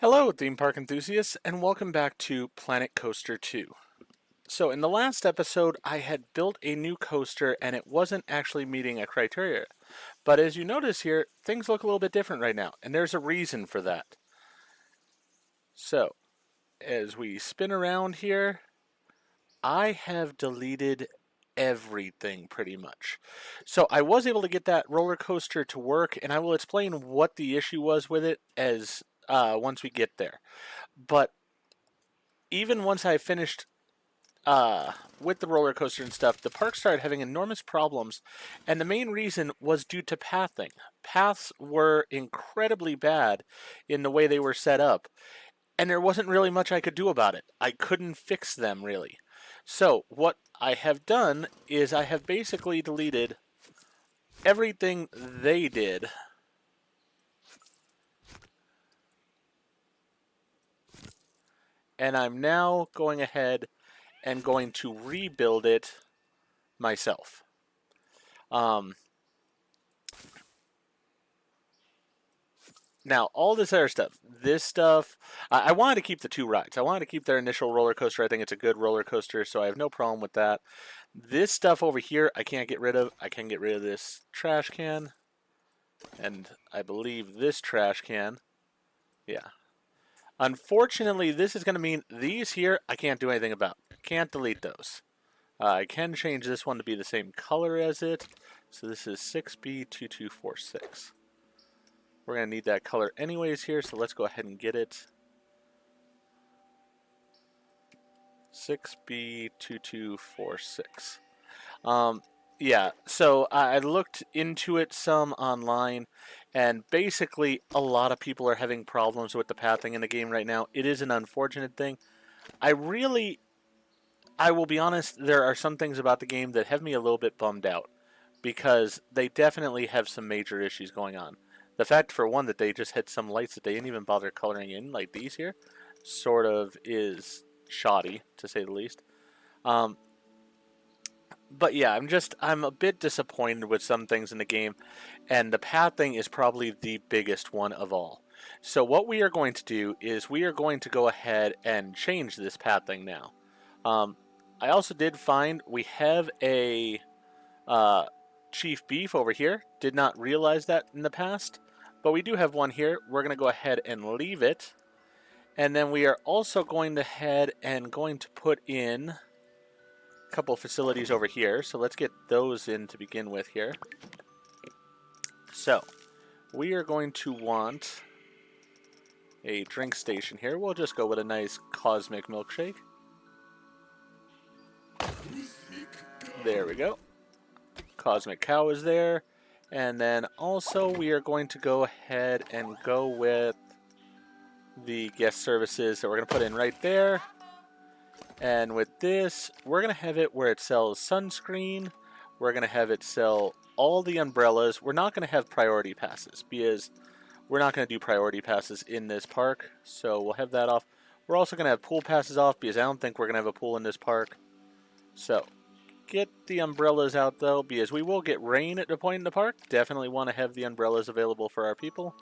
Hello, theme park enthusiasts, and welcome back to Planet Coaster 2. So, in the last episode, I had built a new coaster and it wasn't actually meeting a criteria. But as you notice here, things look a little bit different right now, and there's a reason for that. So, as we spin around here, I have deleted everything pretty much. So, I was able to get that roller coaster to work, and I will explain what the issue was with it as once we get there. But even once I finished with the roller coaster and stuff, the park started having enormous problems, and the main reason was due to pathing. Paths were incredibly bad in the way they were set up, and there wasn't really much I could do about it. I couldn't fix them really. So, what I have done is I have basically deleted everything they did, and I'm now going ahead and going to rebuild it myself. Um, Now, all this stuff, I wanted to keep the two rides. I wanted to keep their initial roller coaster. I think it's a good roller coaster, so I have no problem with that. This stuff over here, I can't get rid of. I can get rid of this trash can, and I believe this trash can. Yeah. Unfortunately, this is going to mean these here, I can't do anything about. Can't delete those. I can change this one to be the same color as it. So this is 6B2246. We're going to need that color anyways here, so let's go ahead and get it. 6B2246. Yeah, so I looked into it some online, and basically a lot of people are having problems with the pathing in the game right now. It is an unfortunate thing. I will be honest, there are some things about the game that have me a little bit bummed out, because they definitely have some major issues going on. The fact, for one, that they just had some lights that they didn't even bother coloring in, like these here, sort of is shoddy, to say the least. But yeah, I'm a bit disappointed with some things in the game, and the pathing is probably the biggest one of all. So what we are going to do is we are going to go ahead and change this pathing now. I also did find we have a Chief Beef over here. Did not realize that in the past, but we do have one here. We're going to go ahead and leave it, and then we are also going to head and going to put in couple facilities over here, so let's get those in to begin with here. So, we are going to want a drink station here. We'll just go with a nice cosmic milkshake. There we go. Cosmic Cow is there. And then also we are going to go ahead and go with the guest services that we're going to put in right there. And with this, we're going to have it where it sells sunscreen. We're going to have it sell all the umbrellas. We're not going to have priority passes because we're not going to do priority passes in this park. So we'll have that off. We're also going to have pool passes off because I don't think we're going to have a pool in this park. So get the umbrellas out though, because we will get rain at the point in the park. Definitely want to have the umbrellas available for our people.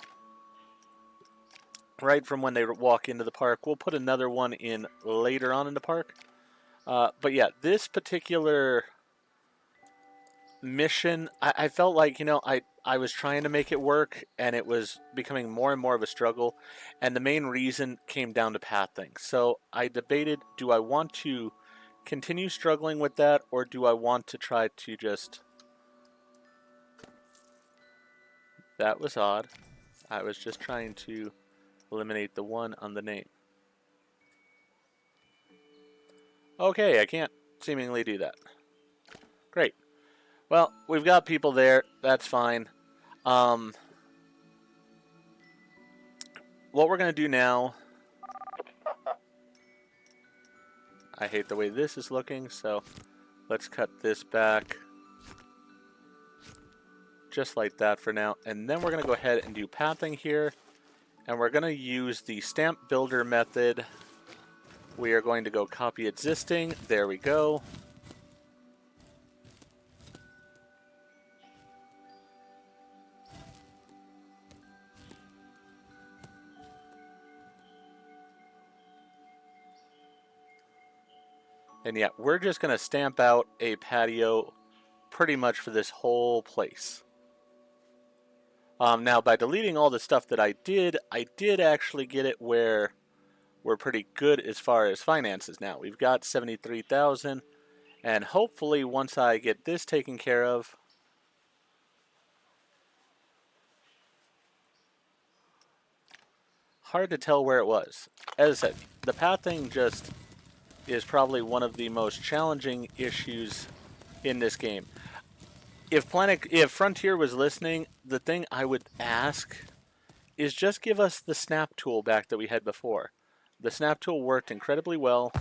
Right from when they walk into the park. We'll put another one in later on in the park. But yeah, this particular mission, I felt like, I was trying to make it work, and it was becoming more and more of a struggle, and the main reason came down to pathing. So I debated, do I want to continue struggling with that, or do I want to try to just... That was odd. I was just trying to eliminate the one on the name. Okay, I can't seemingly do that. Great. Well, we've got people there. That's fine. What we're going to do now... I hate the way this is looking, so let's cut this back. Just like that for now. And then we're going to go ahead and do pathing here. And we're going to use the stamp builder method. We are going to go copy existing. There we go. And yeah, we're just going to stamp out a patio pretty much for this whole place. Now, by deleting all the stuff that I did actually get it where we're pretty good as far as finances now. We've got 73,000, and hopefully once I get this taken care of, hard to tell where it was. As I said, the pathing just is probably one of the most challenging issues in this game. If Frontier was listening, the thing I would ask is just give us the snap tool back that we had before. The snap tool worked incredibly well.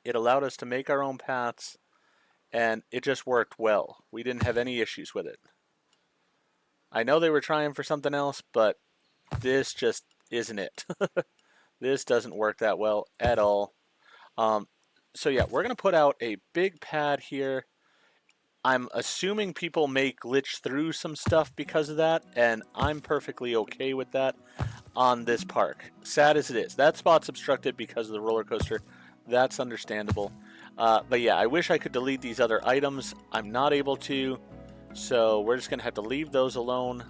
It allowed us to make our own paths, and it just worked well. We didn't have any issues with it. I know they were trying for something else, but this just isn't it. This doesn't work that well at all. So yeah, we're going to put out a big pad here. I'm assuming people may glitch through some stuff because of that, and I'm perfectly okay with that on this park. Sad as it is. That spot's obstructed because of the roller coaster. That's understandable. But yeah, I wish I could delete these other items. I'm not able to, so we're just going to have to leave those alone.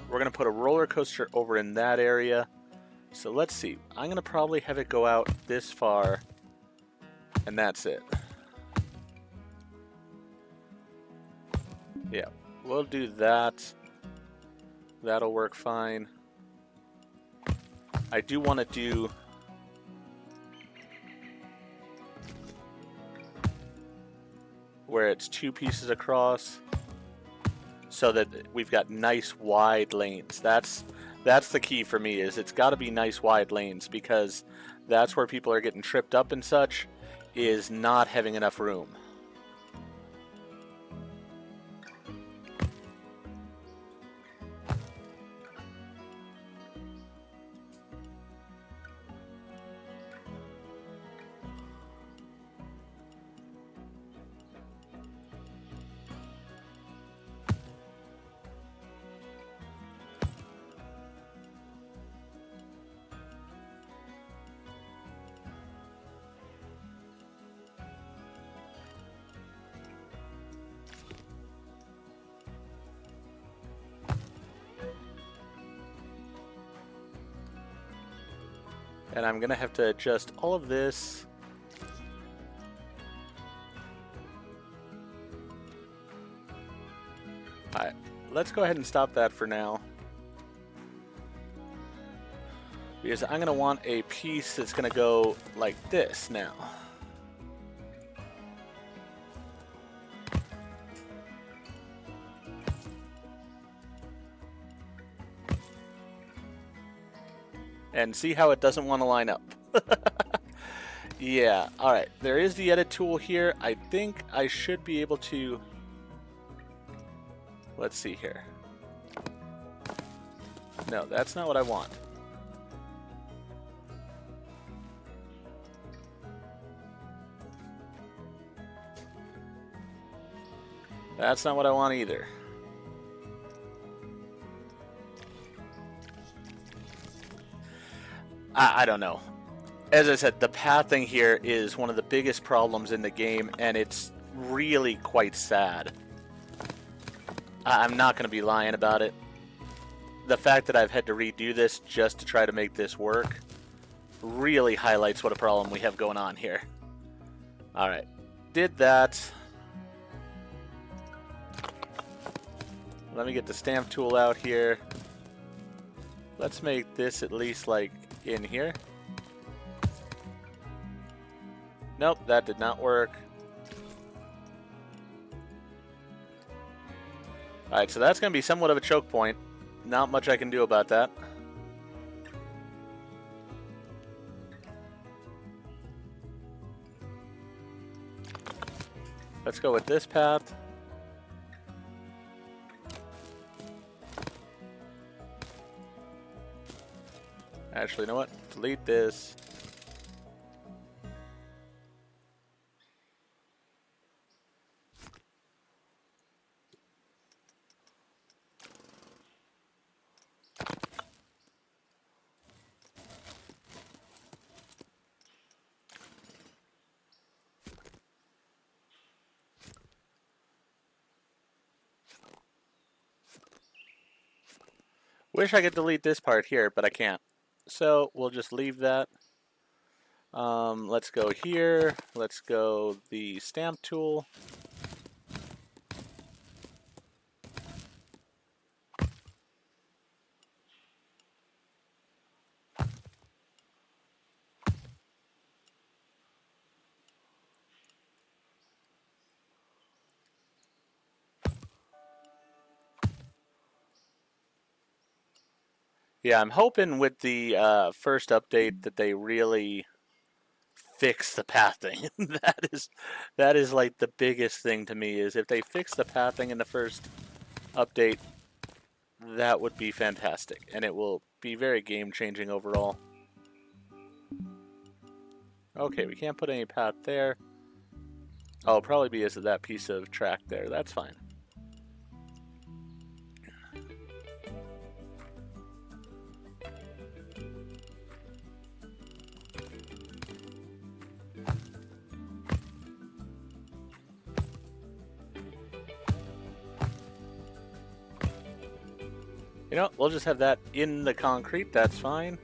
We're going to put a roller coaster over in that area. So let's see. I'm going to probably have it go out this far, and that's it. Yeah, we'll do that. That'll work fine. I do want to do where it's 2 pieces across so that we've got nice wide lanes. That's the key for me, is it's got to be nice wide lanes, because that's where people are getting tripped up and such, is not having enough room. And I'm going to have to adjust all of this. Alright, let's go ahead and stop that for now. Because I'm going to want a piece that's going to go like this now. And see how it doesn't want to line up. Yeah, alright. There is the edit tool here. I think I should be able to... Let's see here. No, that's not what I want. That's not what I want either. I don't know. As I said, the pathing here is one of the biggest problems in the game, and it's really quite sad. I'm not going to be lying about it. The fact that I've had to redo this just to try to make this work really highlights what a problem we have going on here. Alright, did that. Let me get the stamp tool out here. Let's make this at least like in here. Nope, that did not work. Alright, so that's going to be somewhat of a choke point. Not much I can do about that. Let's go with this path. Actually, you know what? Delete this. Wish I could delete this part here, but I can't. So we'll just leave that. Let's go here. Let's go the stamp tool. Yeah, I'm hoping with the first update that they really fix the pathing. that is like the biggest thing to me is if they fix the pathing in the first update, that would be fantastic, and it will be very game-changing overall. Okay, we can't put any path there. Oh, probably because of that piece of track there. That's fine. You know, we'll just have that in the concrete. That's fine.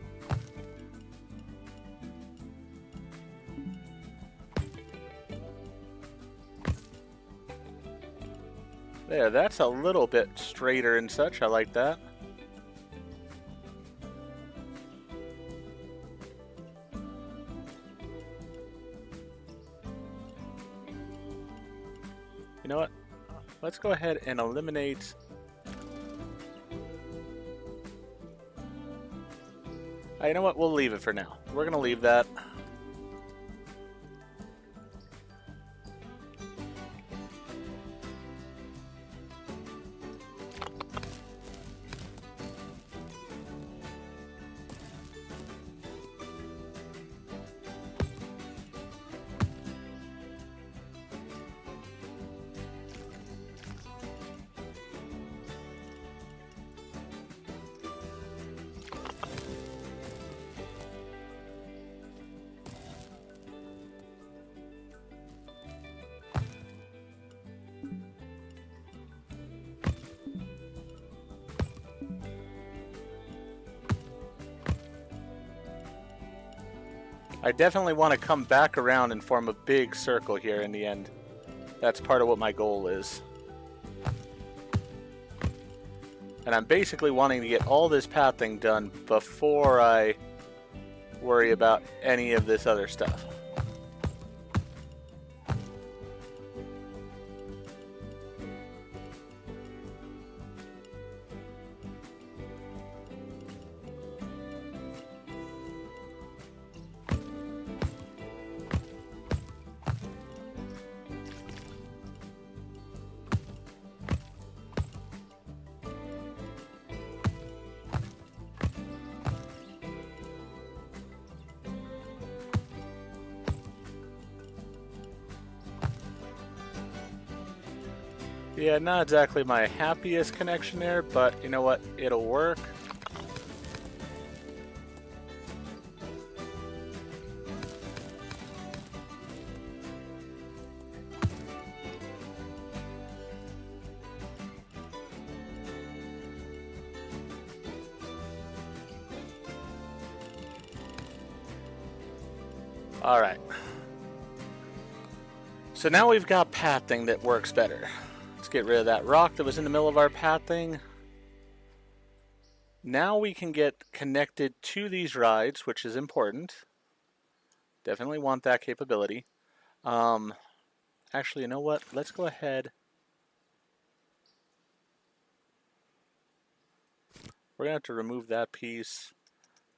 There, that's a little bit straighter and such. I like that. You know what? Let's go ahead and eliminate... You know what? We'll leave it for now. We're going to leave that. I definitely want to come back around and form a big circle here in the end. That's part of what my goal is. And I'm basically wanting to get all this pathing done before I worry about any of this other stuff. Yeah, not exactly my happiest connection there, but you know what? It'll work. All right. So now we've got pathing that works better. Let's get rid of that rock that was in the middle of our pathing. Now we can get connected to these rides, which is important. Definitely want that capability. Actually, you know what? Let's go ahead. We're going to have to remove that piece.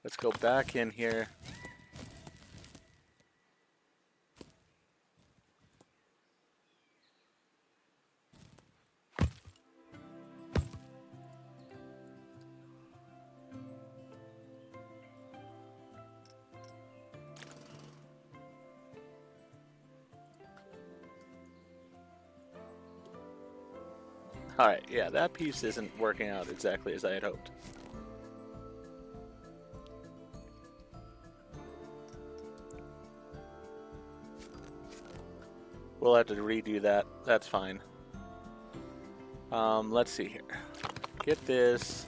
Let's go back in here. Alright, yeah, that piece isn't working out exactly as I had hoped. We'll have to redo that. That's fine. Let's see here. Get this.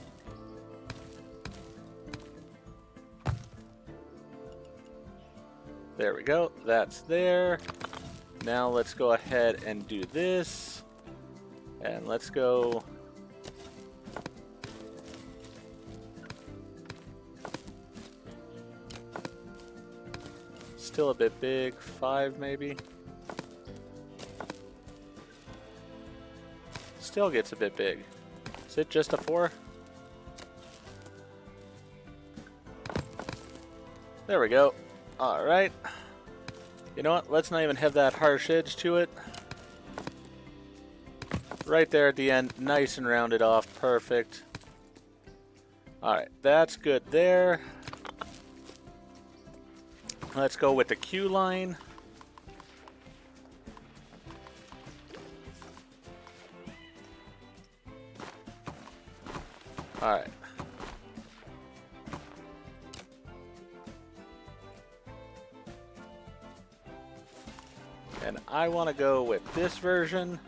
There we go. That's there. Now let's go ahead and do this. And let's go... Still a bit big. 5 maybe. Still gets a bit big. Is it just a 4? There we go. Alright. You know what? Let's not even have that harsh edge to it. Right there at the end. Nice and rounded off. Perfect. Alright. That's good there. Let's go with the Q line. Alright. And I want to go with this version.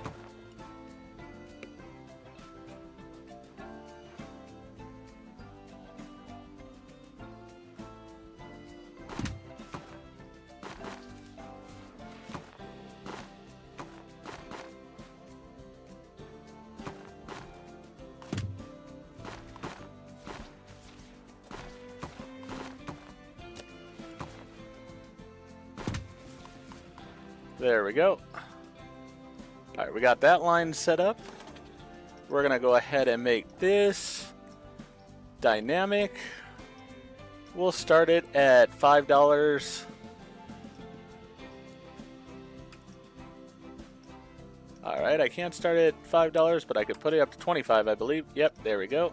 There we go. Alright, we got that line set up. We're going to go ahead and make this dynamic. We'll start it at $5. Alright, I can't start it at $5, but I could put it up to 25, I believe. Yep, there we go.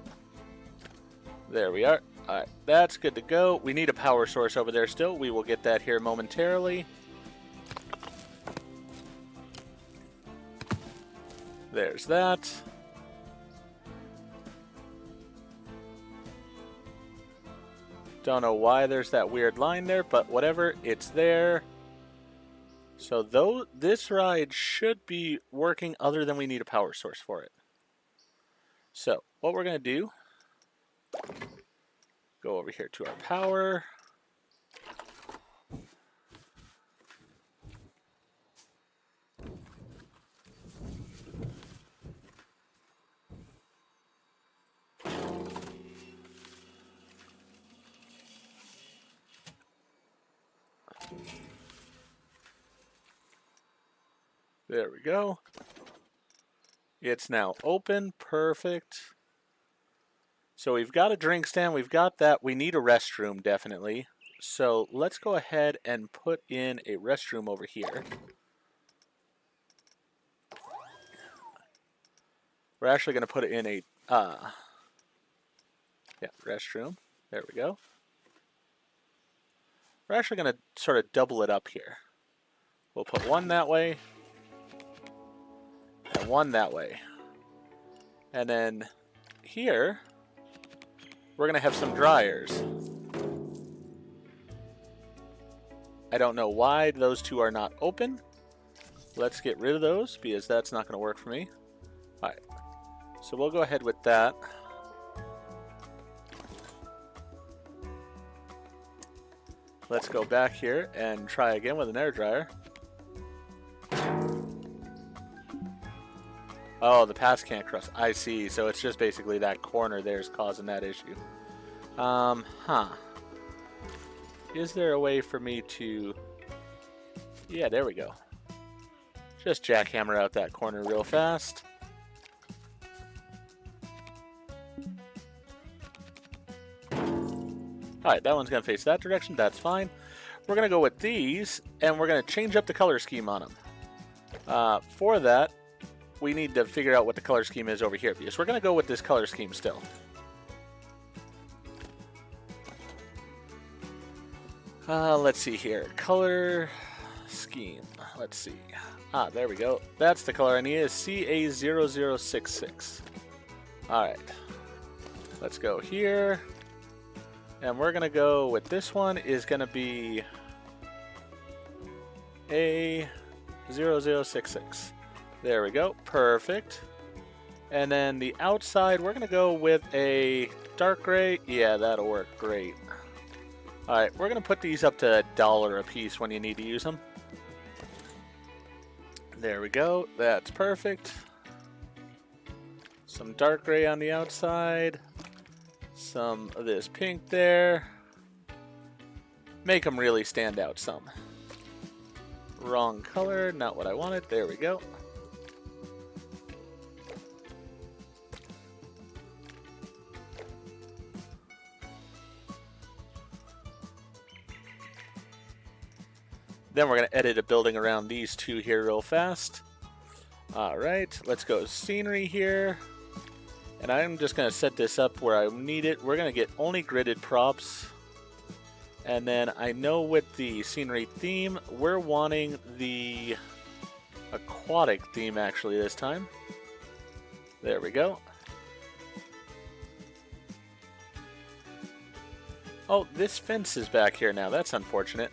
There we are. Alright, that's good to go. We need a power source over there still. We will get that here momentarily. There's that. Don't know why there's that weird line there, but whatever, it's there. So though this ride should be working other than we need a power source for it. So what we're going to do, go over here to our power. There we go. It's now open. Perfect. So we've got a drink stand. We've got that. We need a restroom, definitely. So let's go ahead and put in a restroom over here. We're actually going to put it in a restroom. There we go. We're actually going to sort of double it up here. We'll put one that way. And one that way. And then here, we're going to have some dryers. I don't know why those two are not open. Let's get rid of those because that's not going to work for me. Alright, so we'll go ahead with that. Let's go back here and try again with an air dryer. Oh, the paths can't cross. I see. So it's just basically that corner there is causing that issue. Is there a way for me to... Yeah, there we go. Just jackhammer out that corner real fast. Alright, that one's going to face that direction. That's fine. We're going to go with these, and we're going to change up the color scheme on them. For that, we need to figure out what the color scheme is over here, because we're going to go with this color scheme still. Let's see here. Color scheme. Let's see. There we go. That's the color I need, is CA0066. Alright. Let's go here. And we're going to go with this one is going to be A0066. There we go. Perfect. And then the outside, we're going to go with a dark gray. Yeah, that'll work great. Alright, we're going to put these up to $1 a piece when you need to use them. There we go. That's perfect. Some dark gray on the outside. Some of this pink there. Make them really stand out some. Wrong color, not what I wanted. There we go. Then we're going to edit a building around these two here real fast. Alright, let's go scenery here. And I'm just going to set this up where I need it. We're going to get only gridded props. And then I know with the scenery theme, we're wanting the aquatic theme actually this time. There we go. Oh, this fence is back here now. That's unfortunate.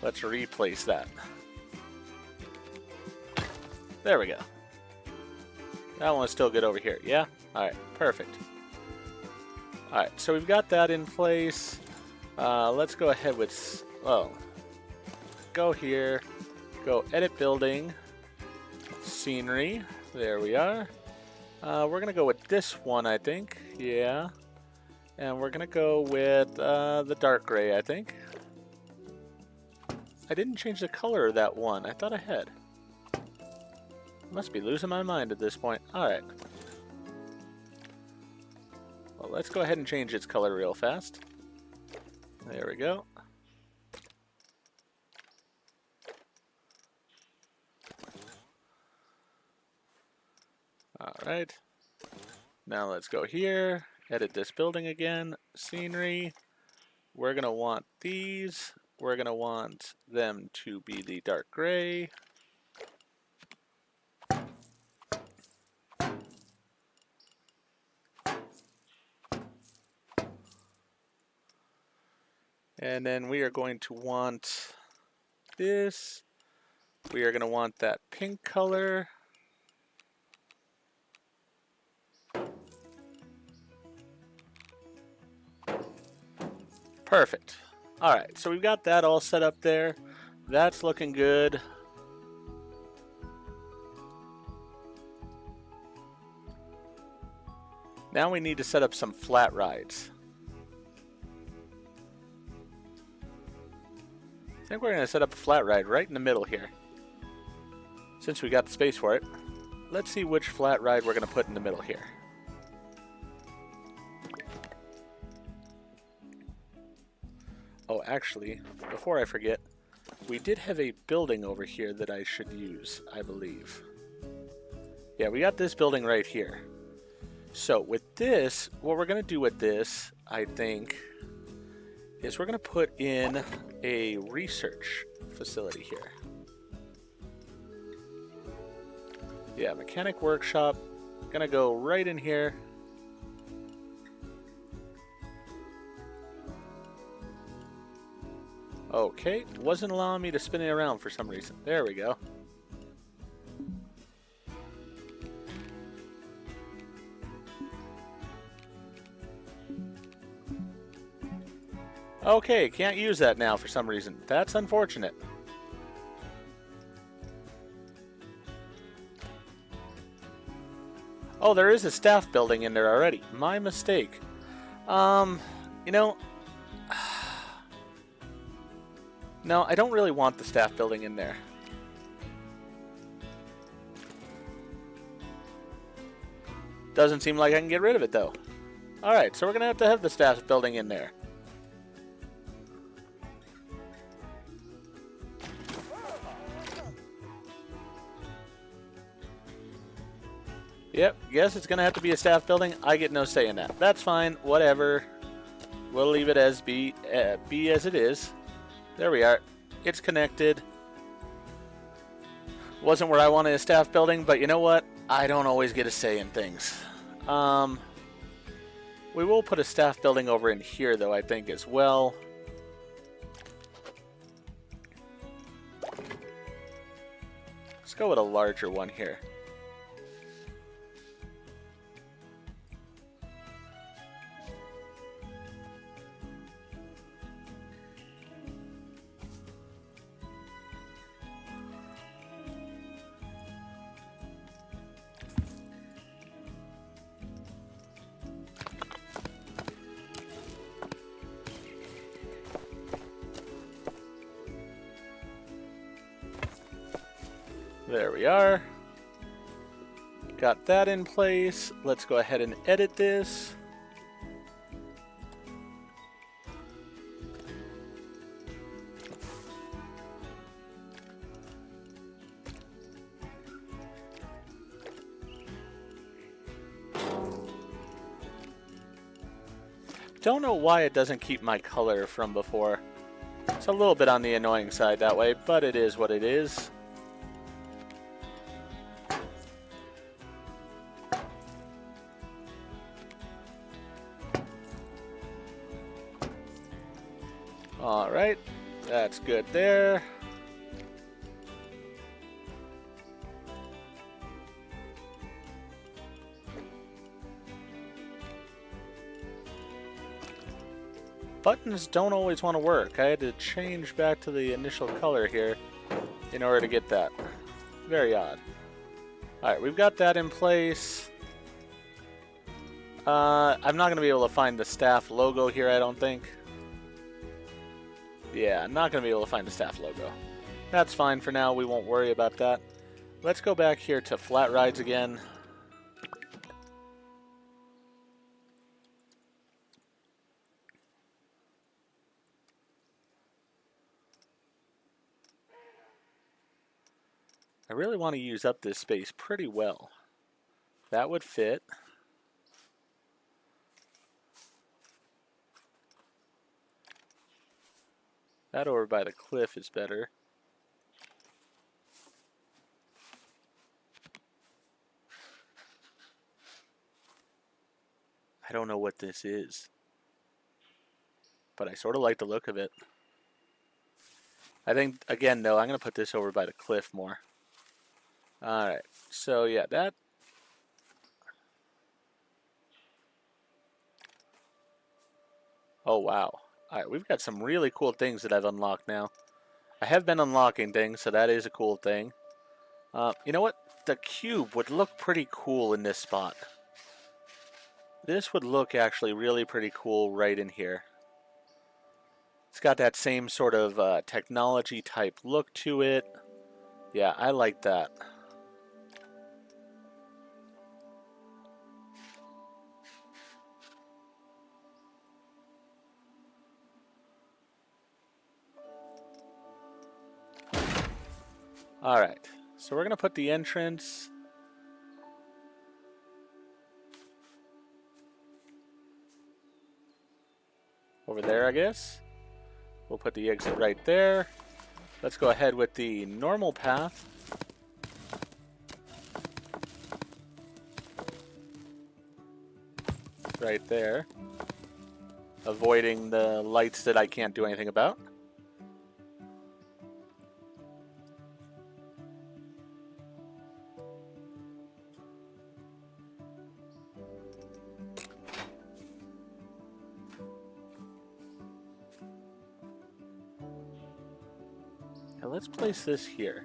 Let's replace that. There we go. That one's still good over here. Yeah? Alright, perfect. Alright, so we've got that in place. Let's go ahead with... Oh. Go here. Go edit building. Scenery. There we are. We're going to go with this one, I think. Yeah. And we're going to go with the dark gray, I think. I didn't change the color of that one. I thought I had. Must be losing my mind at this point. Alright. Well, let's go ahead and change its color real fast. There we go. Alright. Now let's go here. Edit this building again. Scenery. We're going to want these. We're going to want them to be the dark gray. And then we are going to want this. We are going to want that pink color. Perfect. Alright, so we've got that all set up there. That's looking good. Now we need to set up some flat rides. I think we're going to set up a flat ride right in the middle here. Since we got the space for it. Let's see which flat ride we're going to put in the middle here. Oh, actually, before I forget, we did have a building over here that I should use, I believe. Yeah, we got this building right here. So with this, what we're going to do with this, I think, is we're going to put in a research facility here. Yeah, mechanic workshop. Going to go right in here. Okay, wasn't allowing me to spin it around for some reason. There we go. Okay, can't use that now for some reason. That's unfortunate. Oh, there is a staff building in there already. My mistake. You know... No, I don't really want the staff building in there. Doesn't seem like I can get rid of it, though. Alright, so we're going to have the staff building in there. Yep, guess it's going to have to be a staff building. I get no say in that. That's fine, whatever. We'll leave it as be as it is. There we are. It's connected. Wasn't where I wanted a staff building, but you know what? I don't always get a say in things. We will put a staff building over in here, though, I think, as well. It's go with a larger one here. There we are. Got that in place. Let's go ahead and edit this. Don't know why it doesn't keep my color from before. It's a little bit on the annoying side that way, but it is what it is. Alright, that's good there. Buttons don't always want to work. I had to change back to the initial color here in order to get that. Very odd. Alright, we've got that in place. I'm not going to be able to find the staff logo here, I don't think. Yeah, I'm not going to be able to find the staff logo. That's fine for now. We won't worry about that. Let's go back here to flat rides again. I really want to use up this space pretty well. That would fit. That over by the cliff is better. I don't know what this is, but I sort of like the look of it. I think, again, though, I'm going to put this over by the cliff more. Alright, so yeah, that... Oh, wow. Alright, we've got some really cool things that I've unlocked now. I have been unlocking things, so that is a cool thing. You know what? The cube would look pretty cool in this spot. This would look actually really pretty cool right in here. It's got that same sort of technology type look to it. Yeah, I like that. Alright, so we're going to put the entrance over there, I guess. We'll put the exit right there. Let's go ahead with the normal path. Right there. Avoiding the lights that I can't do anything about. Now let's place this here.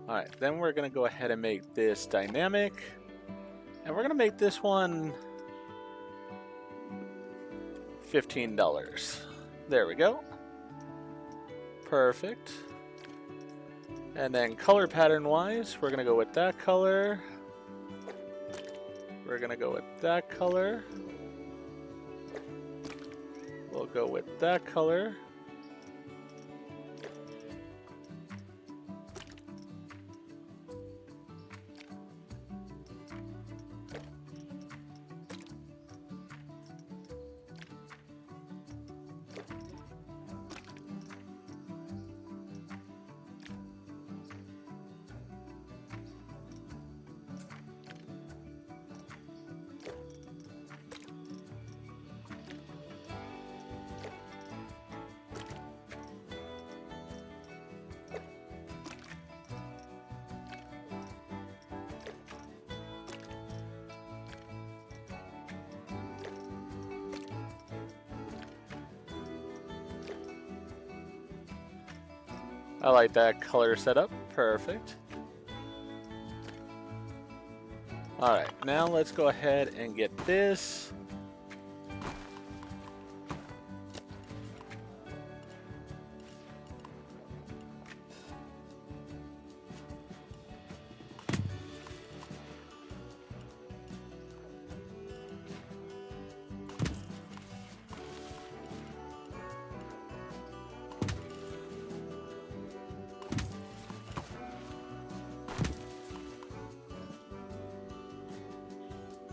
Alright, then we're going to go ahead and make this dynamic. And we're going to make this one $15. There we go. Perfect. And then color pattern wise, we're going to go with that color. We're going to go with that color. We'll go with that color. I like that color setup. Perfect. Alright, now let's go ahead and get this.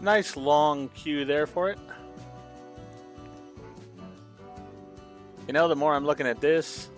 Nice long queue there for it. You know, the more I'm looking at this,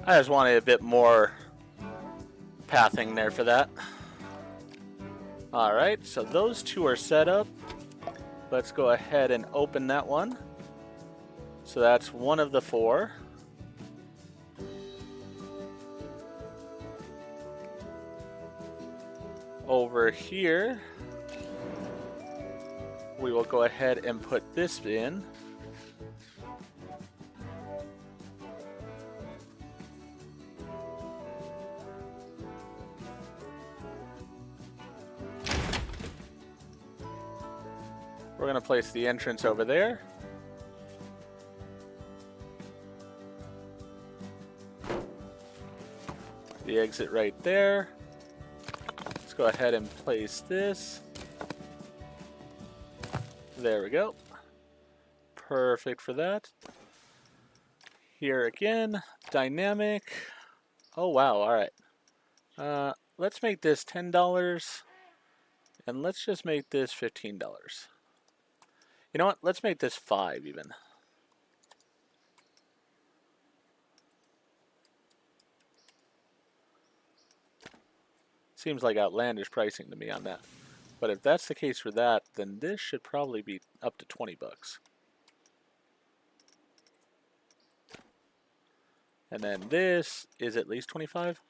I just wanted a bit more pathing there for that. Alright, so those two are set up. Let's go ahead and open that one. So that's one of the 4. Over here, we will go ahead and put this in. We're going to place the entrance over there. The exit right there. Let's go ahead and place this. There we go. Perfect for that. Here again, dynamic. Oh wow, alright. Let's make this $10. And let's just make this $15. You know what? Let's make this 5 even. Seems like outlandish pricing to me on that. But if that's the case for that, then this should probably be up to 20 bucks. And then this is at least 25?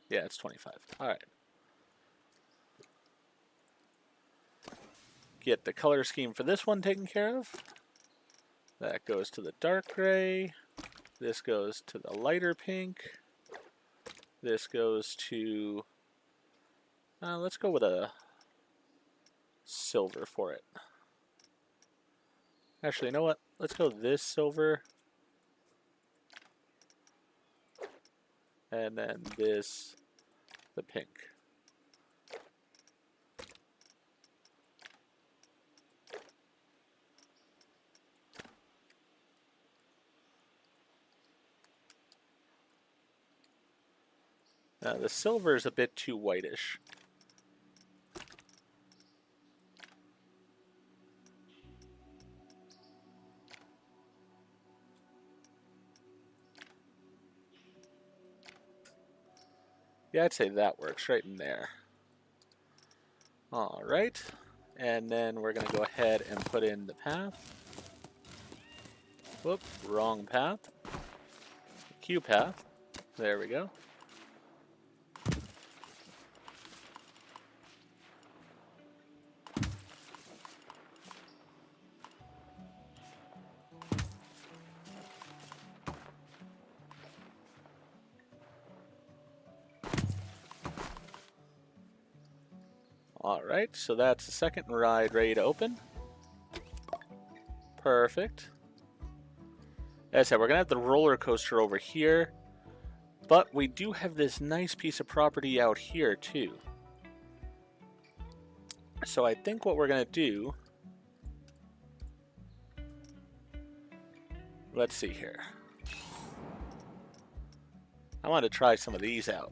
Yeah, it's 25. Alright. Get the color scheme for this one taken care of. That goes to the dark gray. This goes to the lighter pink. This goes to... let's go with a silver for it. Actually, you know what? Let's go this silver. And then this, the pink. The silver is a bit too whitish. Yeah, I'd say that works right in there. All right, and then we're gonna go ahead and put in the path. Whoop, wrong path. Q path. There we go. Alright, so that's the second ride ready to open. Perfect. As I said, we're going to have the roller coaster over here, but we do have this nice piece of property out here too. So I think what we're going to do Let's see here. I want to try some of these out.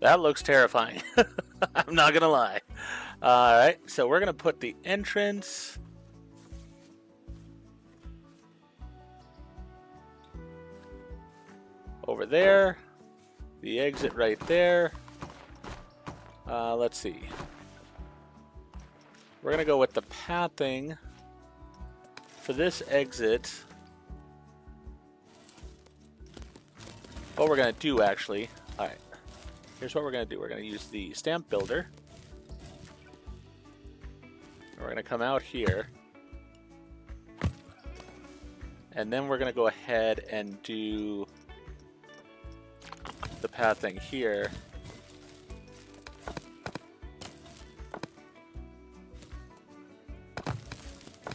That looks terrifying. I'm not gonna lie. Alright, so we're gonna put the entrance over there. The exit right there. Let's see. We're gonna go with the pathing for this exit. What we're gonna do actually, alright. Here's what we're going to do. We're going to use the stamp builder. We're going to come out here. And then we're going to go ahead and do the pathing here.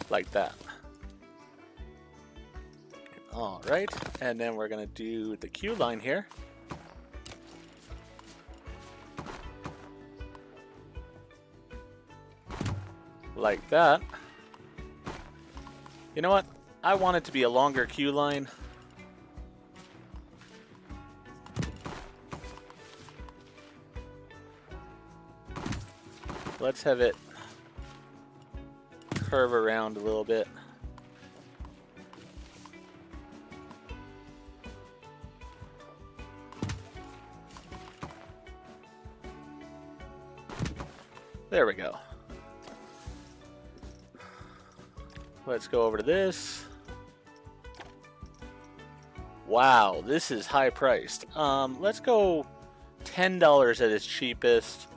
Like that. Alright, and then we're going to do the queue line here. Like that. You know what? I want it to be a longer queue line. Let's have it curve around a little bit. There we go. Let's go over to this. Wow, this is high priced. Let's go $10 at its cheapest.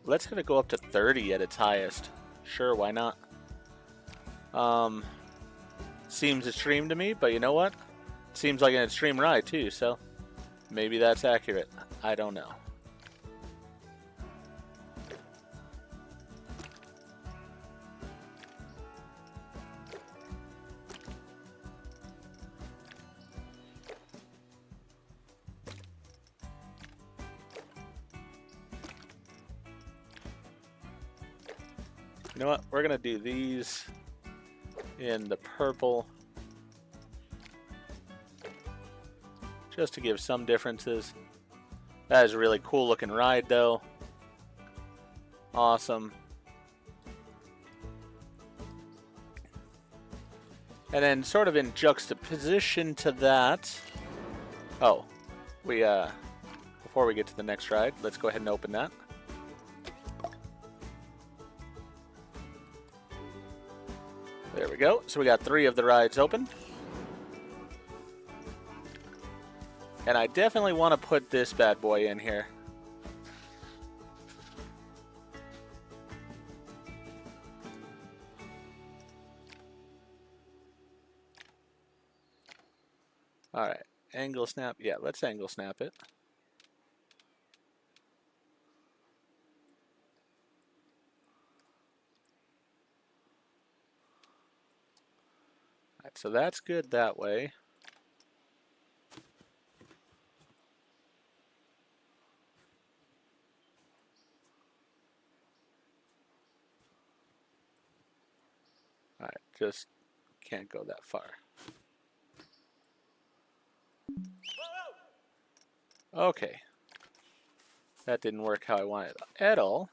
Let's have it go up to 30 at its highest. Sure, why not? Seems extreme to me, but you know what? Seems like an extreme ride too, so maybe that's accurate. I don't know. You know what? We're gonna do these in the purple just to give some differences. That is a really cool looking ride though. Awesome. And then sort of in juxtaposition to that, oh, we before we get to the next ride, let's go ahead and open that. There we go. So we got 3 of the rides open. And I definitely want to put this bad boy in here. Alright, angle snap. Yeah, let's angle snap it. Alright, so that's good that way. Alright, just can't go that far. Okay. That didn't work how I wanted at all.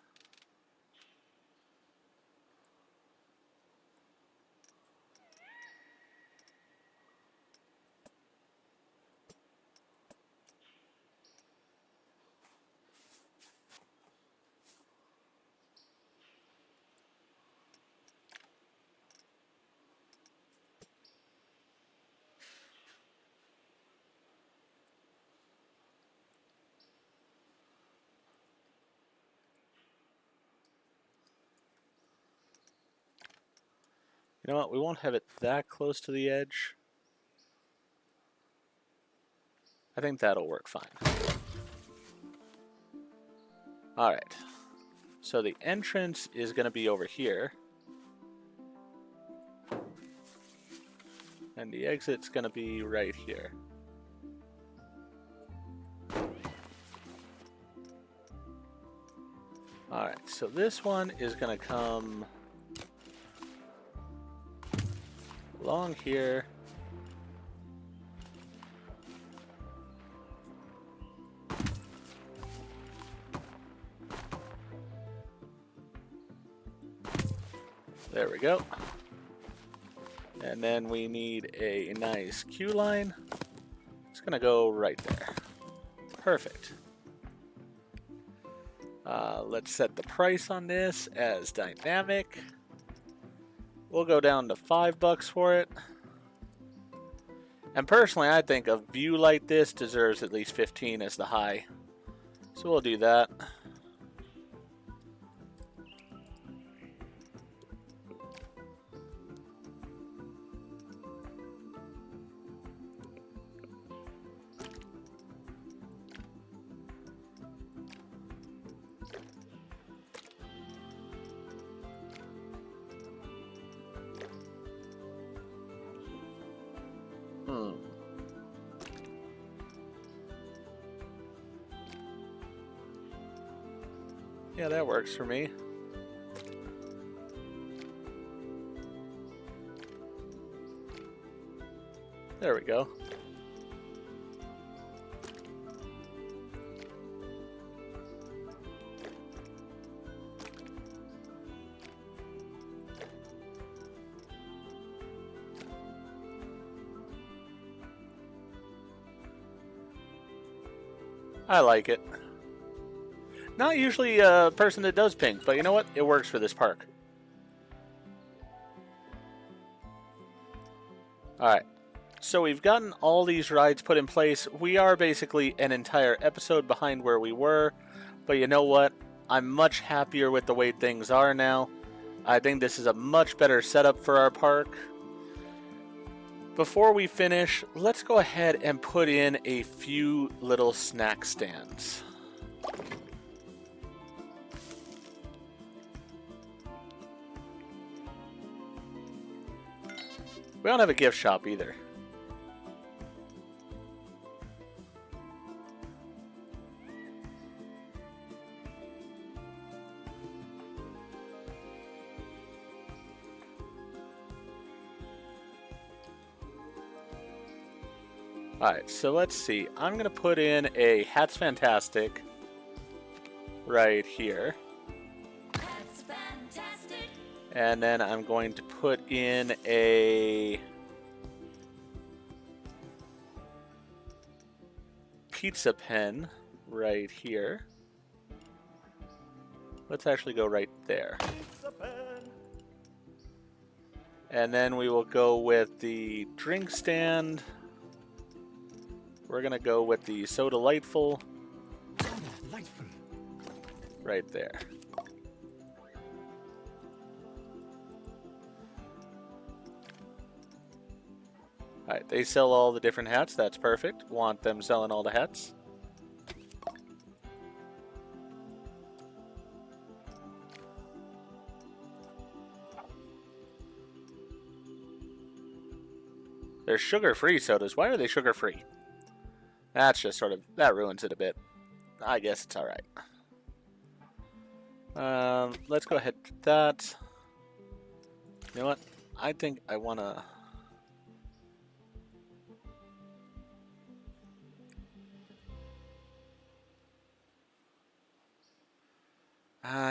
You know what? We won't have it that close to the edge. I think that'll work fine. Alright. So the entrance is going to be over here. And the exit's going to be right here. Alright, so this one is going to come along here. There we go. And then we need a nice queue line. It's going to go right there. Perfect. Let's set the price on this as dynamic. We'll go down to $5 for it. And personally, I think a view like this deserves at least 15 as the high. So we'll do that. Yeah, that works for me. There we go. I like it. Not usually a person that does pink, but you know what? It works for this park. Alright, so we've gotten all these rides put in place. We are basically an entire episode behind where we were, but you know what? I'm much happier with the way things are now. I think this is a much better setup for our park. Before we finish, let's go ahead and put in a few little snack stands. We don't have a gift shop either. Alright, so let's see. I'm going to put in a Hats Fantastic right here. That's fantastic. And then I'm going to put in a pizza pen right here. Let's actually go right there. And then we will go with the drink stand. We're going to go with the So Delightful right there. Alright, they sell all the different hats. That's perfect. Want them selling all the hats. They're sugar-free sodas. Why are they sugar-free? That's just sort of, that ruins it a bit. I guess it's alright. Let's go ahead and do that. You know what? I think I want to...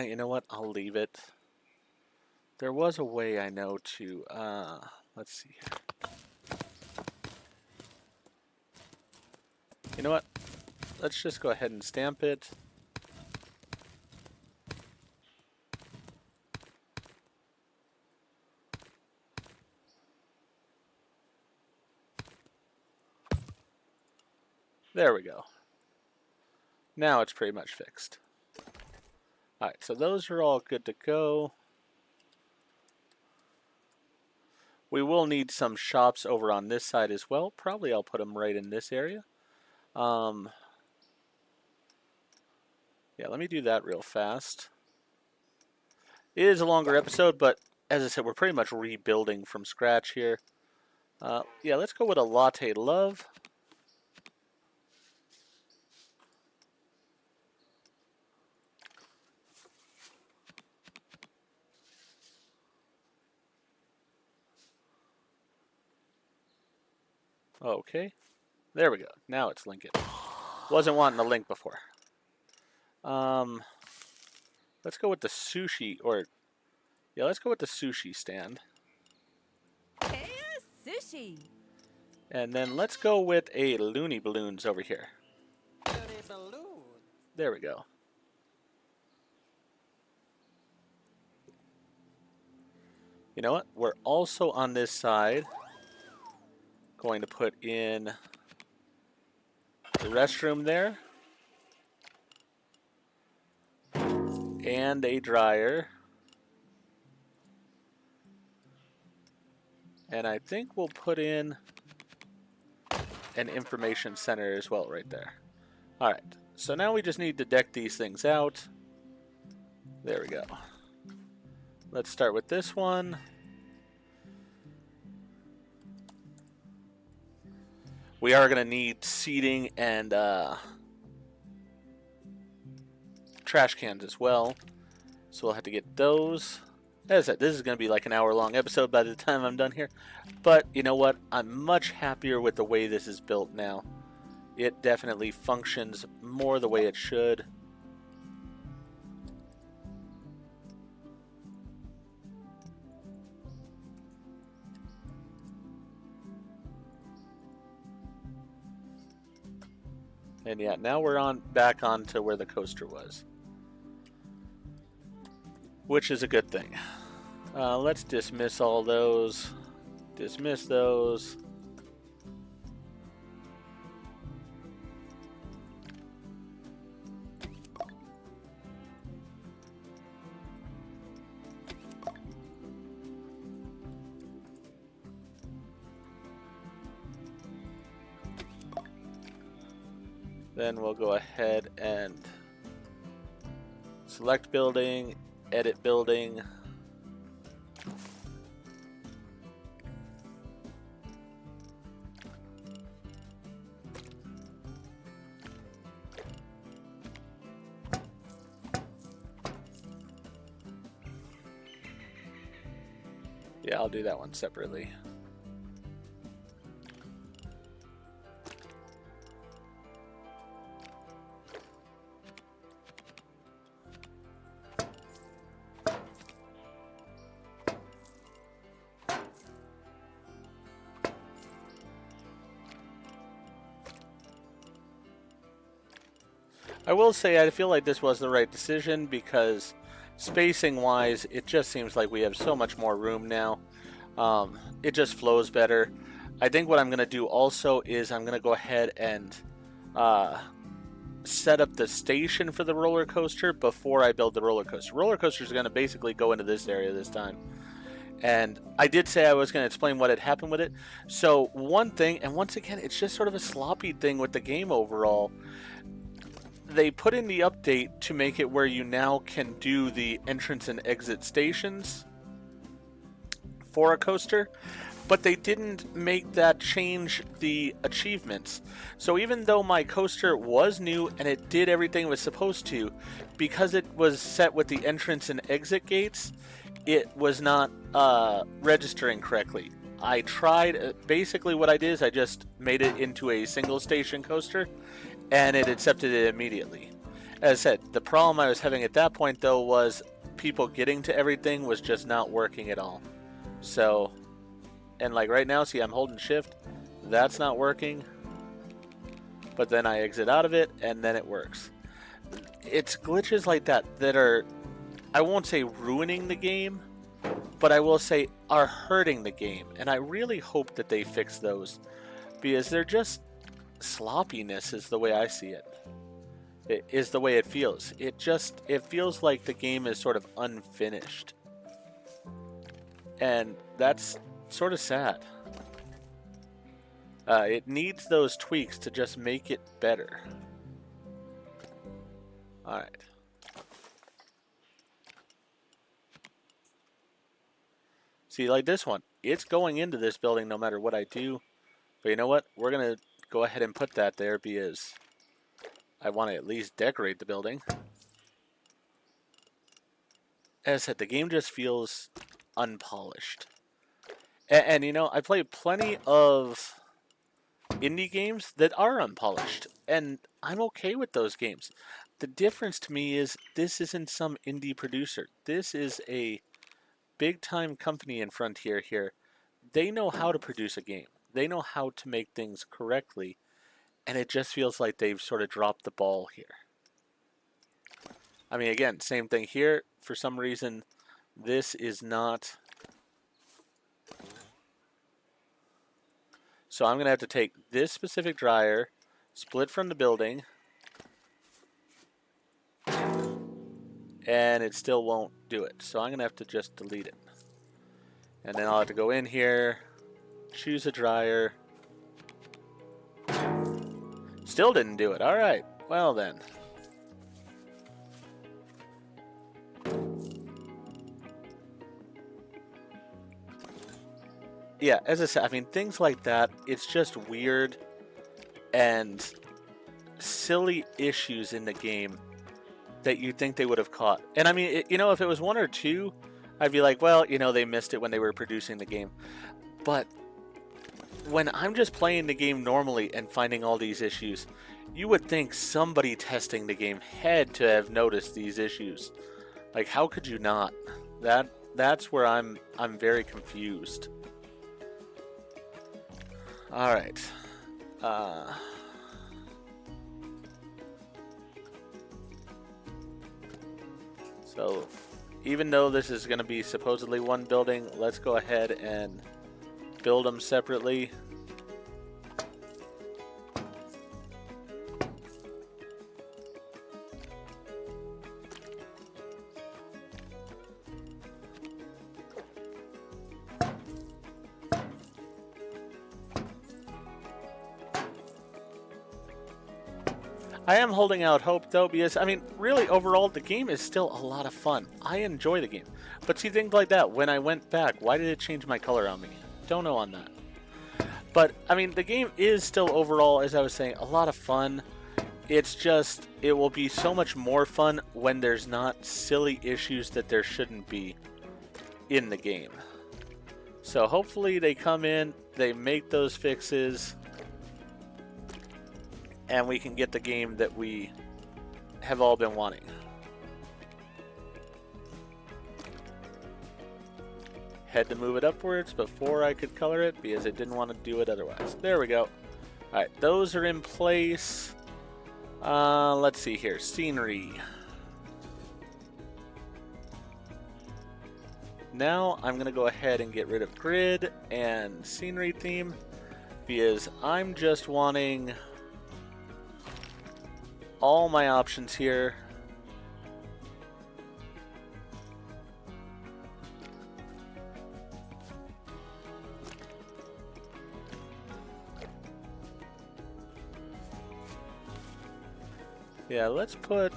you know what? I'll leave it. There was a way I know to, let's see here. You know what? Let's just go ahead and stamp it. There we go. Now it's pretty much fixed. Alright, so those are all good to go. We will need some shops over on this side as well. Probably I'll put them right in this area. Yeah, let me do that real fast. It is a longer episode, but as I said, we're pretty much rebuilding from scratch here. Yeah, let's go with a latte love. Okay, there we go. Now it's linking. Wasn't wanting to link before. Let's go with the sushi, or yeah, let's go with the sushi stand. Hey, sushi. And then let's go with a Looney Balloons over here. Looney balloon. There we go. You know what? We're also on this side going to put in the restroom there. And a dryer. And I think we'll put in an information center as well right there. Alright, so now we just need to deck these things out. There we go. Let's start with this one. We are going to need seating and trash cans as well. So we'll have to get those. As I said, this is going to be like an hour-long episode by the time I'm done here. But you know what? I'm much happier with the way this is built now. It definitely functions more the way it should. And yeah, now we're back on to where the coaster was. Which is a good thing. Let's dismiss all those. Dismiss those. Then we'll go ahead and select building, edit building. Yeah, I'll do that one separately. I will say I feel like this was the right decision because spacing wise it just seems like we have so much more room now. It just flows better. I think what I'm going to do also is I'm going to go ahead and set up the station for the roller coaster before I build the roller coaster. Roller coaster is going to basically go into this area this time. And I did say I was going to explain what had happened with it. So one thing, and once again, it's just sort of a sloppy thing with the game overall. They put in the update to make it where you now can do the entrance and exit stations for a coaster, but they didn't make that change the achievements. So even though my coaster was new and it did everything it was supposed to, because it was set with the entrance and exit gates, it was not registering correctly. I tried, basically what I did is I just made it into a single station coaster and it accepted it immediately. As I said, the problem I was having at that point though was people getting to everything was just not working at all. So, and like right now, see I'm holding shift, that's not working, but then I exit out of it and then it works. It's glitches like that that are, I won't say ruining the game, but I will say are hurting the game, and I really hope that they fix those because they're just sloppiness is the way I see it. It is the way it feels. It feels like the game is sort of unfinished. And that's sort of sad. It needs those tweaks to just make it better. Alright. See, like this one, it's going into this building no matter what I do. But you know what? We're going to go ahead and put that there because I want to at least decorate the building. As I said, the game just feels unpolished. And you know, I play plenty of indie games that are unpolished, and I'm okay with those games. The difference to me is this isn't some indie producer. This is a big-time company in Frontier here. They know how to produce a game. They know how to make things correctly, and it just feels like they've sort of dropped the ball here. I mean, again, same thing here. For some reason, this is not... So I'm going to have to take this specific dryer, split from the building, and it still won't do it. So I'm going to have to just delete it. And then I'll have to go in here, choose a dryer. Still didn't do it. All right. Well then. Yeah, as I said, I mean, things like that, it's just weird and silly issues in the game that you'd think they would have caught. And I mean, you know, if it was one or two, I'd be like, well, you know, they missed it when they were producing the game. But when I'm just playing the game normally and finding all these issues, you would think somebody testing the game had to have noticed these issues. Like, how could you not? That's where I'm very confused. All right. So, even though this is going to be supposedly one building, let's go ahead and build them separately. I am holding out hope, though, because, I mean, really, overall, the game is still a lot of fun. I enjoy the game. But see, things like that, when I went back, why did it change my color on me? Don't know on that. But, I mean, the game is still, overall, as I was saying, a lot of fun. It's just, it will be so much more fun when there's not silly issues that there shouldn't be in the game. So, hopefully, they come in, they make those fixes, and we can get the game that we have all been wanting. Had to move it upwards before I could color it because I didn't want to do it otherwise. There we go. Alright, those are in place. Let's see here. Scenery. Now I'm going to go ahead and get rid of grid and scenery theme because I'm just wanting all my options here. Yeah, let's put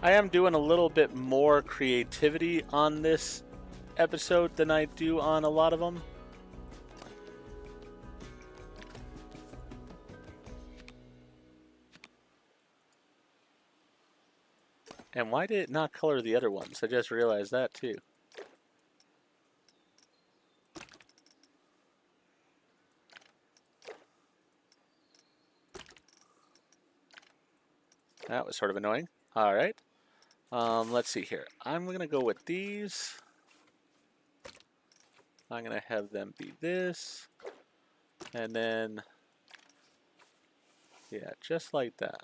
I am doing a little bit more creativity on this episode than I do on a lot of them. And why did it not color the other ones? I just realized that too. That was sort of annoying. All right. Let's see here. I'm going to go with these. I'm going to have them be this. And then, yeah, just like that.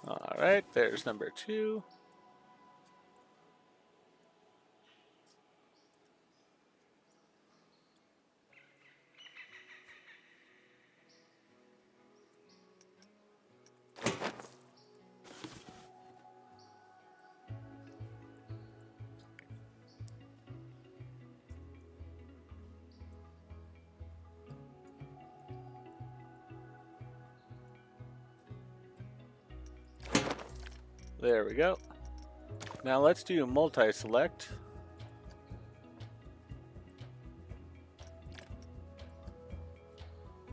Alright, there's number 2. There we go. Now let's do multi-select.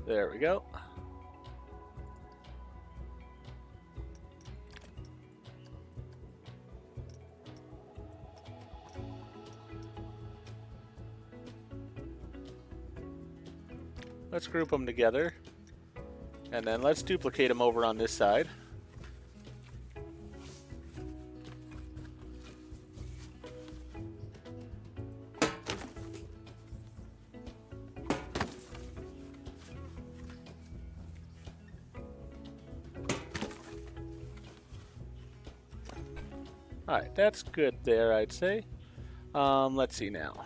There we go. Let's group them together. And then let's duplicate them over on this side. Alright, that's good there, I'd say. Let's see now.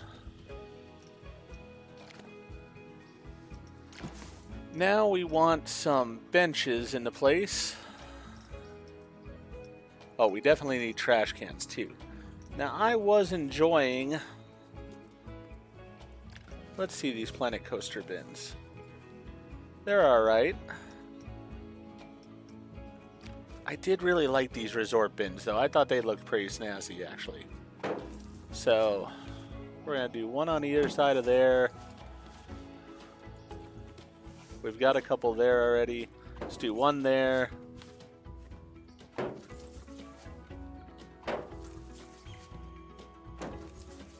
Now we want some benches in the place. Oh, we definitely need trash cans too. Now I was enjoying... Let's see these Planet Coaster bins. They're alright. I did really like these resort bins though. I thought they looked pretty snazzy actually. So we're gonna do one on either side of there. We've got a couple there already. Let's do one there.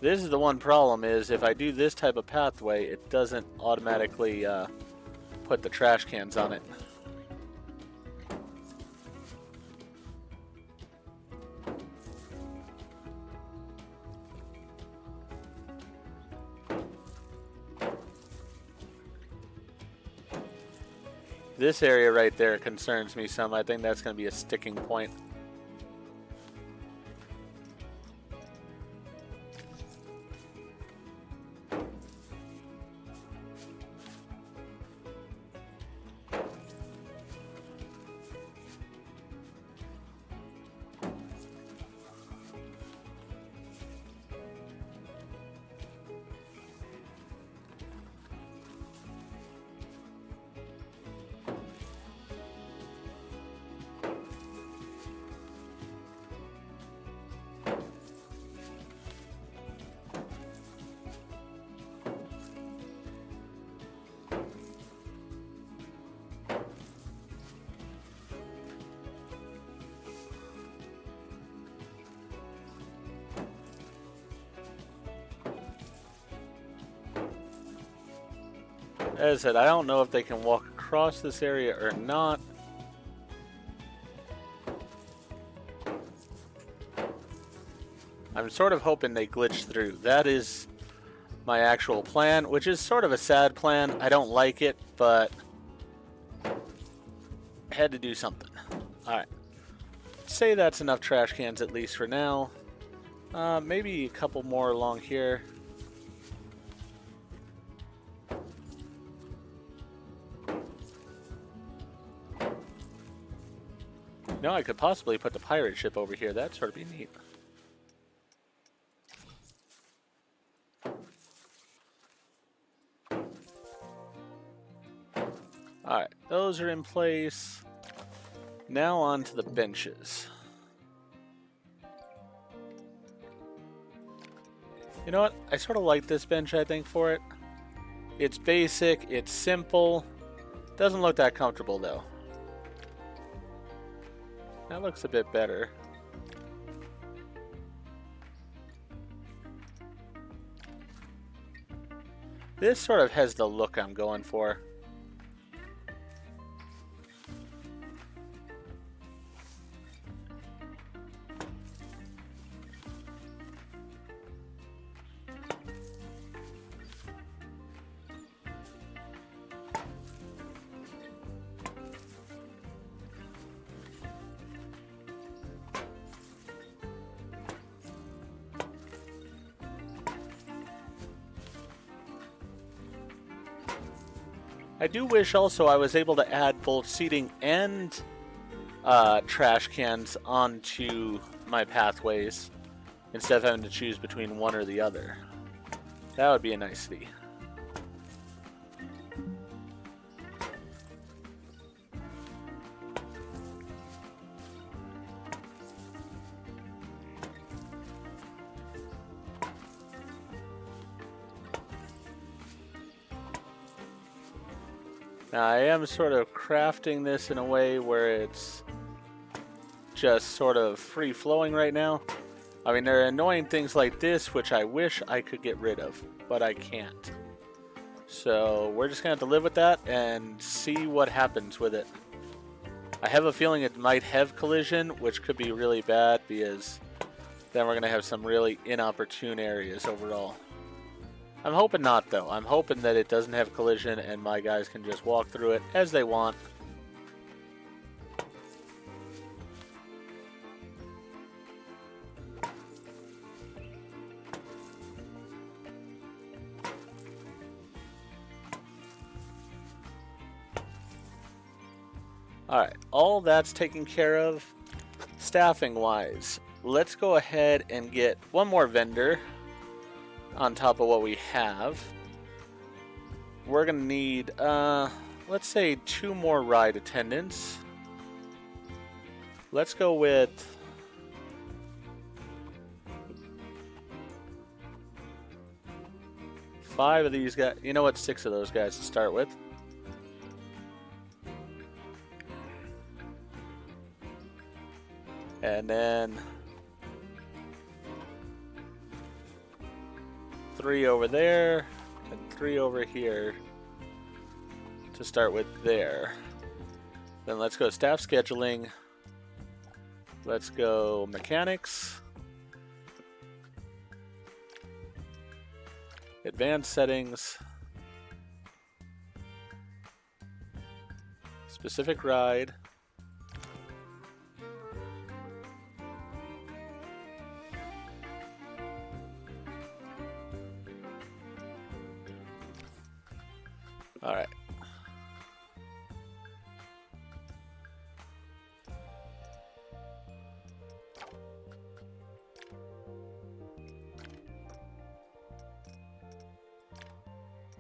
This is the one problem is if I do this type of pathway, it doesn't automatically put the trash cans on it. This area right there concerns me some. I think that's going to be a sticking point. As I said, I don't know if they can walk across this area or not. I'm sort of hoping they glitch through. That is my actual plan, which is sort of a sad plan. I don't like it, but I had to do something. Alright. Say that's enough trash cans at least for now. Maybe a couple more along here. No, I could possibly put the pirate ship over here. That'd sort of be neat. Alright, those are in place. Now on to the benches. You know what? I sort of like this bench, I think, for it. It's basic, it's simple. Doesn't look that comfortable, though. That looks a bit better. This sort of has the look I'm going for. I do wish also I was able to add both seating and trash cans onto my pathways instead of having to choose between one or the other. That would be a nice city. Now, I am sort of crafting this in a way where it's just sort of free-flowing right now. I mean, there are annoying things like this, which I wish I could get rid of, but I can't. So we're just going to have to live with that and see what happens with it. I have a feeling it might have collision, which could be really bad because then we're going to have some really inopportune areas overall. I'm hoping not, though. I'm hoping that it doesn't have collision and my guys can just walk through it as they want. Alright, all that's taken care of. Staffing-wise, let's go ahead and get one more vendor on top of what we have. We're going to need, let's say 2 more ride attendants. Let's go with 5 of these guys. You know what? 6 of those guys to start with. And then 3 over there and 3 over here to start with there. Then let's go staff scheduling. Let's go mechanics. Advanced settings. Specific ride. All right.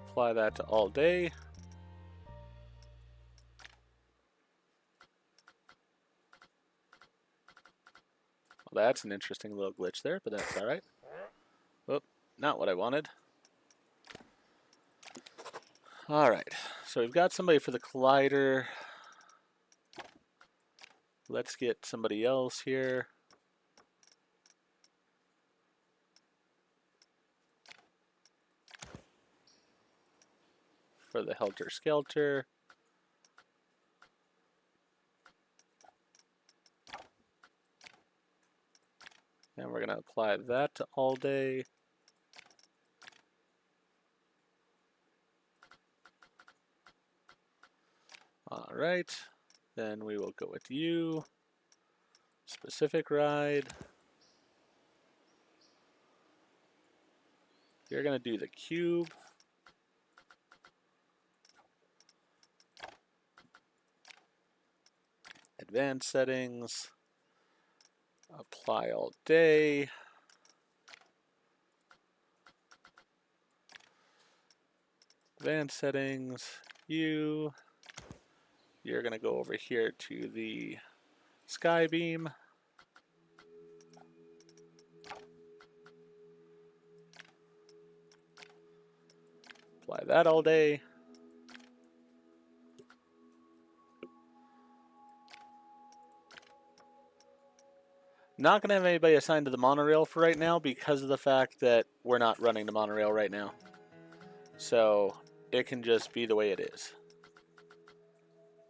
Apply that to all day. Well, that's an interesting little glitch there, but that's all right. Oh, not what I wanted. All right, so we've got somebody for the collider. Let's get somebody else here. For the Helter Skelter. And we're going to apply that to all day. All right, then we will go with you. Specific ride. You're going to do the cube. Advanced settings. Apply all day. Advanced settings. You're going to go over here to the sky beam. Apply that all day. Not going to have anybody assigned to the monorail for right now because of the fact that we're not running the monorail right now. So it can just be the way it is.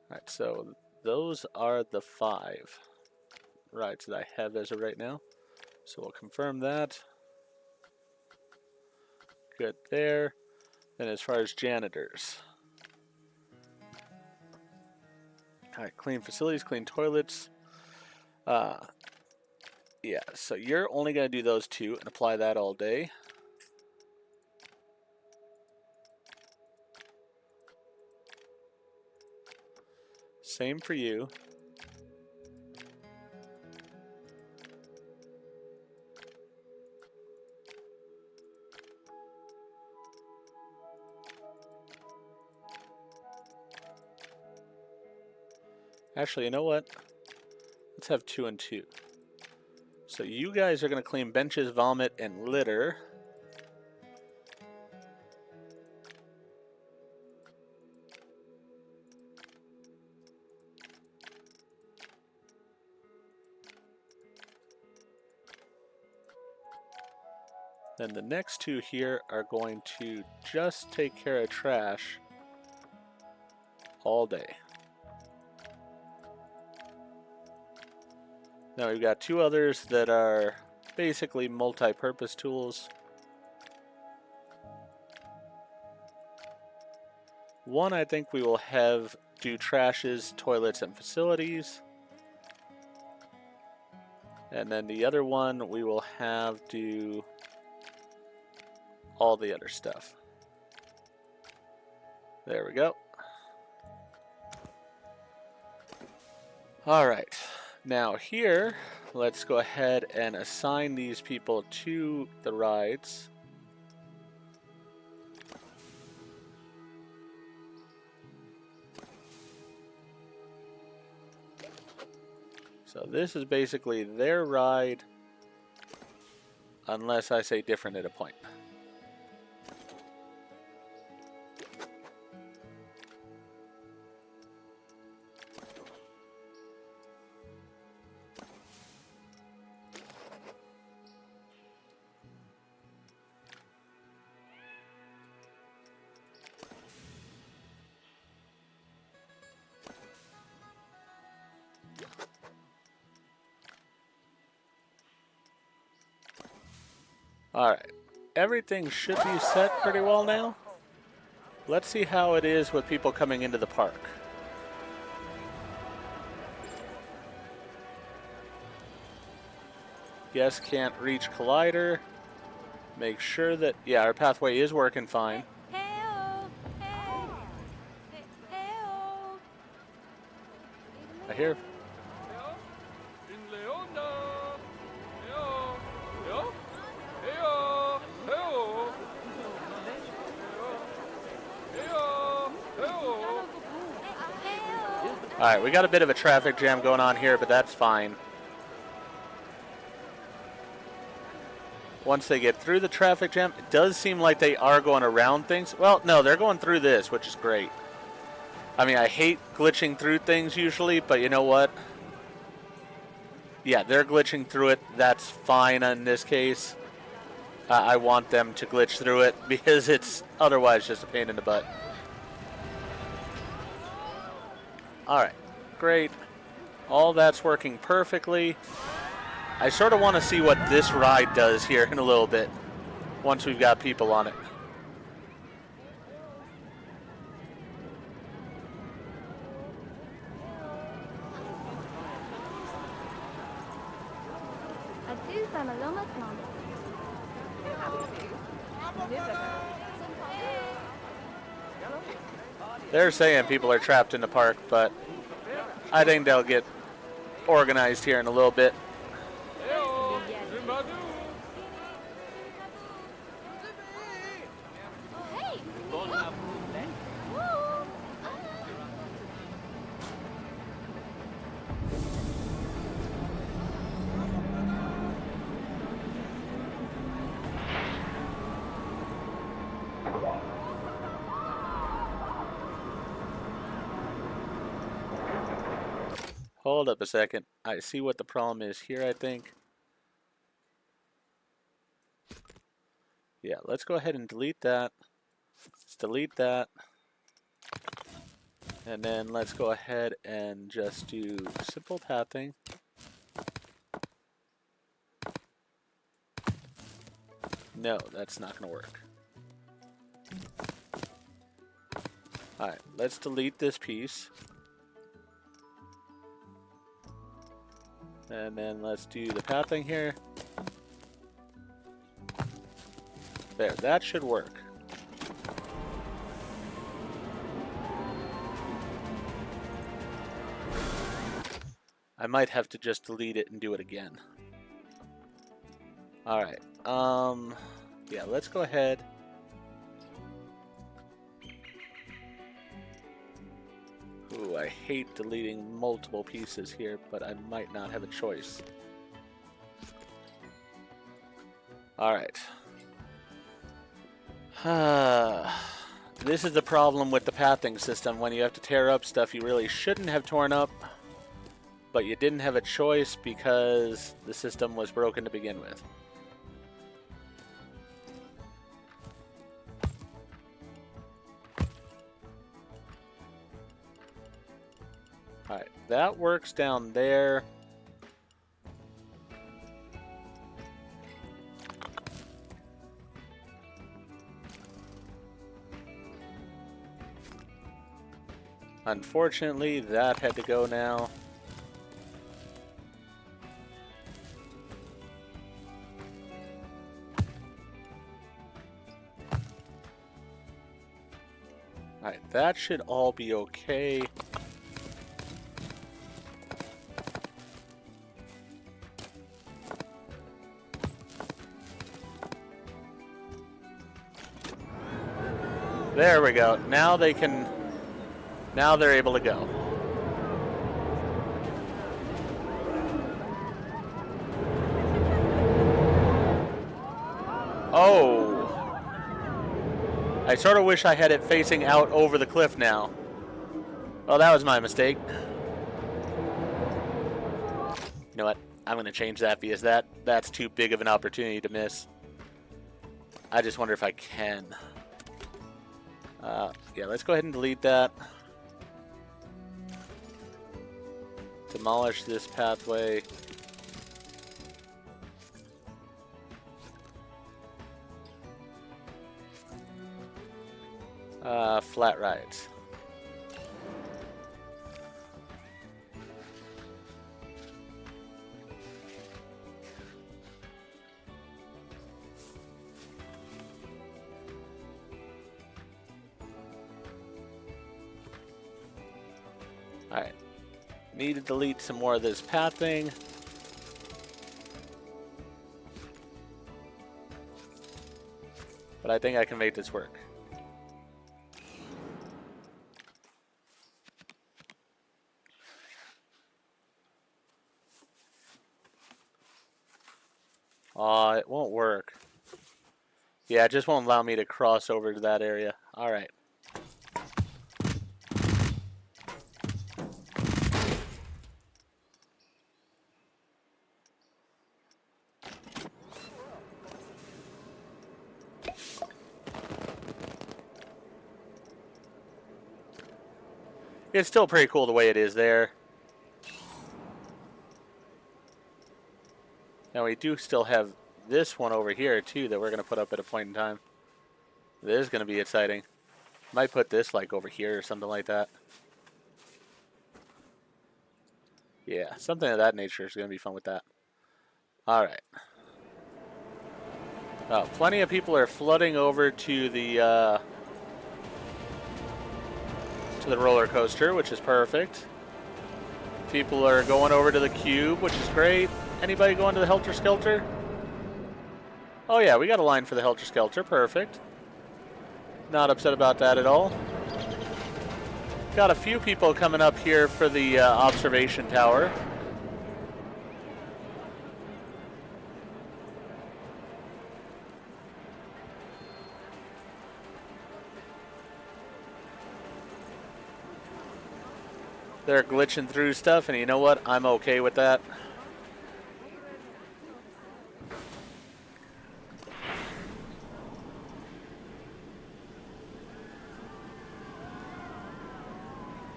Alright, so those are the 5 rides that I have as of right now. So we'll confirm that. Good there. Then as far as janitors. Alright, clean facilities, clean toilets. Yeah, so you're only going to do those 2 and apply that all day. Same for you. Actually, you know what? Let's have 2 and 2. So you guys are going to clean benches, vomit, and litter. Then the next 2 here are going to just take care of trash all day. Now we've got 2 others that are basically multi-purpose tools. One I think we will have do trashes, toilets, and facilities. And then the other one we will have do all the other stuff. There we go. All right. Now here, let's go ahead and assign these people to the rides. So this is basically their ride, unless I say different at a point. Alright, everything should be set pretty well now. Let's see how it is with people coming into the park. Guests can't reach collider. Make sure that, yeah, our pathway is working fine. Hey-oh! Hey! Hey-oh! I hear. Alright, we got a bit of a traffic jam going on here, but that's fine. Once they get through the traffic jam, it does seem like they are going around things. Well, no, they're going through this, which is great. I mean, I hate glitching through things usually, but you know what? Yeah, they're glitching through it. That's fine in this case. I want them to glitch through it because it's otherwise just a pain in the butt. Alright, great. All that's working perfectly. I sort of want to see what this ride does here in a little bit, once we've got people on it. They're saying people are trapped in the park, but I think they'll get organized here in a little bit. Hold up a second. I see what the problem is here, I think. Yeah, let's go ahead and delete that. Let's delete that. And then let's go ahead and just do simple pathing. No, that's not going to work. Alright, let's delete this piece. And then let's do the pathing here. There, that should work. I might have to just delete it and do it again. Alright. Yeah, let's go ahead. Ooh, I hate deleting multiple pieces here, but I might not have a choice. Alright. This is the problem with the pathing system. When you have to tear up stuff you really shouldn't have torn up, but you didn't have a choice because the system was broken to begin with. Alright, that works down there. Unfortunately, that had to go now. Alright, that should all be okay. There we go. Now they can... Now they're able to go. Oh. I sort of wish I had it facing out over the cliff now. Well, that was my mistake. You know what? I'm going to change that because that's too big of an opportunity to miss. I just wonder if I can. Yeah, let's go ahead and delete that. Demolish this pathway. Flat rides. Alright. Need to delete some more of this pathing. But I think I can make this work. It won't work. Yeah, it just won't allow me to cross over to that area. Alright. It's still pretty cool the way it is there. Now we do still have this one over here too that we're going to put up at a point in time. This is going to be exciting. Might put this like over here or something like that. Yeah, something of that nature is going to be fun with that. Alright. Oh, plenty of people are flooding over to the roller coaster, which is perfect. People are going over to the cube, which is great. Anybody going to the Helter Skelter? Oh yeah, we got a line for the Helter Skelter. Perfect. Not upset about that at all. Got a few people coming up here for the observation tower. They're glitching through stuff, and you know what? I'm okay with that.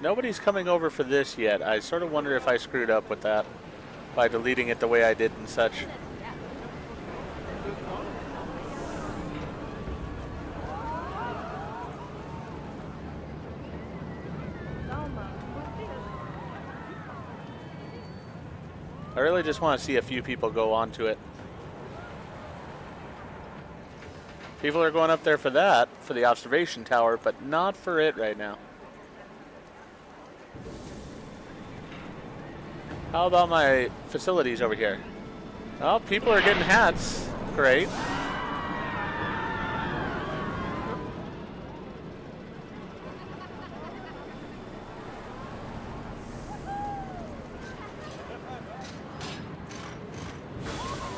Nobody's coming over for this yet. I sort of wonder if I screwed up with that by deleting it the way I did and such. I really just want to see a few people go onto it. People are going up there for that, for the observation tower, but not for it right now. How about my facilities over here? Oh, people are getting hats. Great.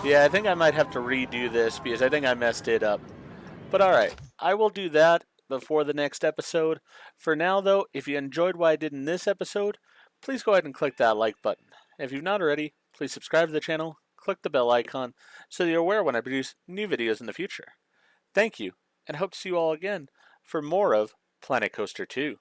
Yeah, I think I might have to redo this because I think I messed it up. But alright, I will do that before the next episode. For now, though, if you enjoyed what I did in this episode, please go ahead and click that like button. If you've not already, please subscribe to the channel, click the bell icon, so that you're aware when I produce new videos in the future. Thank you, and hope to see you all again for more of Planet Coaster 2.